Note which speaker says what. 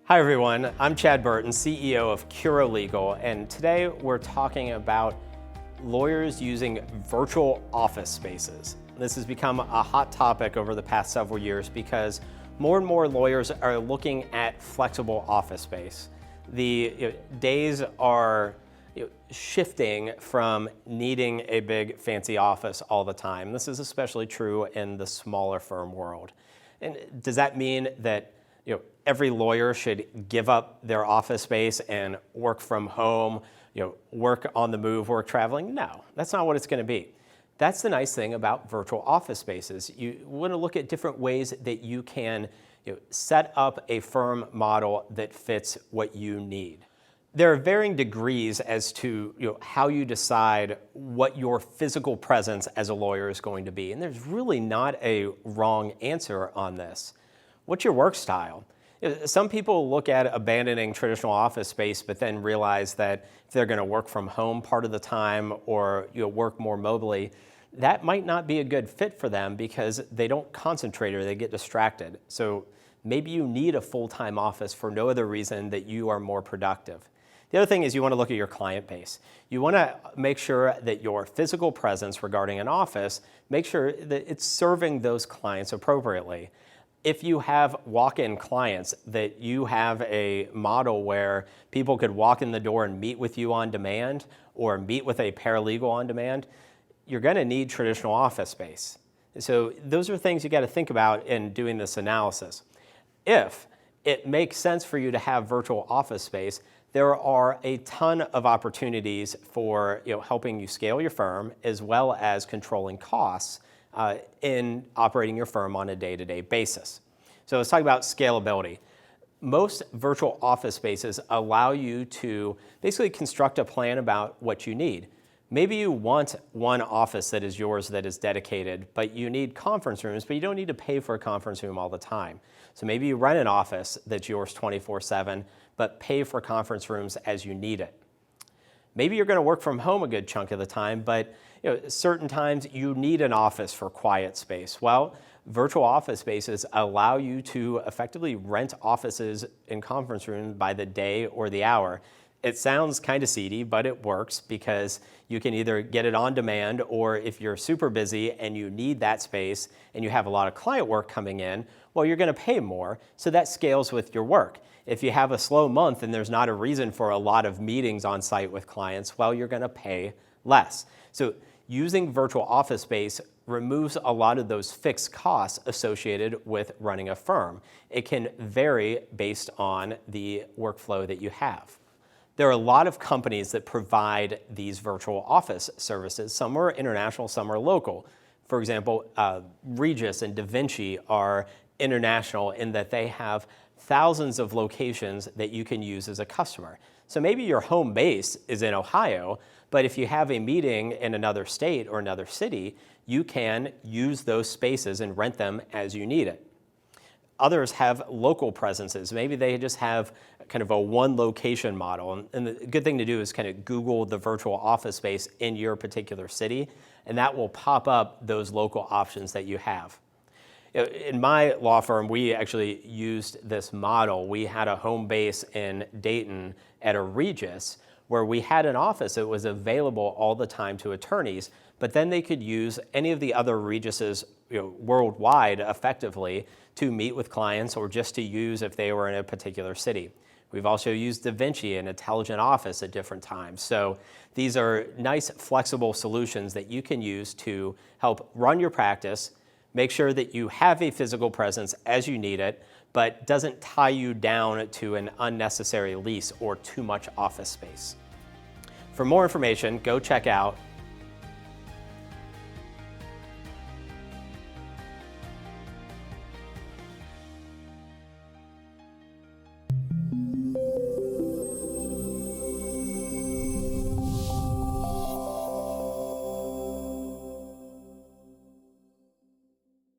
Speaker 1: Hi everyone, I'm Chad Burton, CEO of CuroLegal, and today we're talking about lawyers using virtual office spaces. This has become a hot topic over the past several years because more and more lawyers are looking at flexible office space. The days are shifting from needing a big fancy office all the time. This is especially true in the smaller firm world. And does that mean that every lawyer should give up their office space and work from home, work on the move, work traveling? No, that's not what it's going to be. That's the nice thing about virtual office spaces. You want to look at different ways that you can set up a firm model that fits what you need. There are varying degrees as to how you decide what your physical presence as a lawyer is going to be. And there's really not a wrong answer on this. What's your work style? Some people look at abandoning traditional office space, but then realize that if they're going to work from home part of the time or work more mobily, that might not be a good fit for them because they don't concentrate or they get distracted. So maybe you need a full-time office for no other reason that you are more productive. The other thing is you want to look at your client base. You want to make sure that your physical presence regarding an office, make sure that it's serving those clients appropriately. If you have walk-in clients, that you have a model where people could walk in the door and meet with you on demand or meet with a paralegal on demand, you're going to need traditional office space. So those are things you got to think about in doing this analysis. If it makes sense for you to have virtual office space, there are a ton of opportunities for helping you scale your firm as well as controlling costs in operating your firm on a day-to-day basis. So let's talk about scalability. Most virtual office spaces allow you to basically construct a plan about what you need. Maybe you want one office that is yours that is dedicated, but you need conference rooms, but you don't need to pay for a conference room all the time. So maybe you rent an office that's yours 24/7, but pay for conference rooms as you need it. Maybe you're going to work from home a good chunk of the time, but certain times you need an office for quiet space. Well, virtual office spaces allow you to effectively rent offices in conference rooms by the day or the hour. It sounds kind of seedy, but it works because you can either get it on demand, or if you're super busy and you need that space and you have a lot of client work coming in, well, you're going to pay more, so that scales with your work. If you have a slow month and there's not a reason for a lot of meetings on site with clients, well, you're going to pay less. So using virtual office space removes a lot of those fixed costs associated with running a firm. It can vary based on the workflow that you have. There are a lot of companies that provide these virtual office services. Some are international, some are local. For example, Regis and Da Vinci are international in that they have thousands of locations that you can use as a customer. So maybe your home base is in Ohio, but if you have a meeting in another state or another city, you can use those spaces and rent them as you need it. Others have local presences. Maybe they just have kind of a one location model. And the good thing to do is kind of Google the virtual office space in your particular city, and that will pop up those local options that you have. In my law firm, we actually used this model. We had a home base in Dayton at a Regis where we had an office that was available all the time to attorneys, but then they could use any of the other Regises worldwide effectively to meet with clients or just to use if they were in a particular city. We've also used Da Vinci and Intelligent Office at different times. So these are nice, flexible solutions that you can use to help run your practice, make sure that you have a physical presence as you need it, but doesn't tie you down to an unnecessary lease or too much office space. For more information, go check out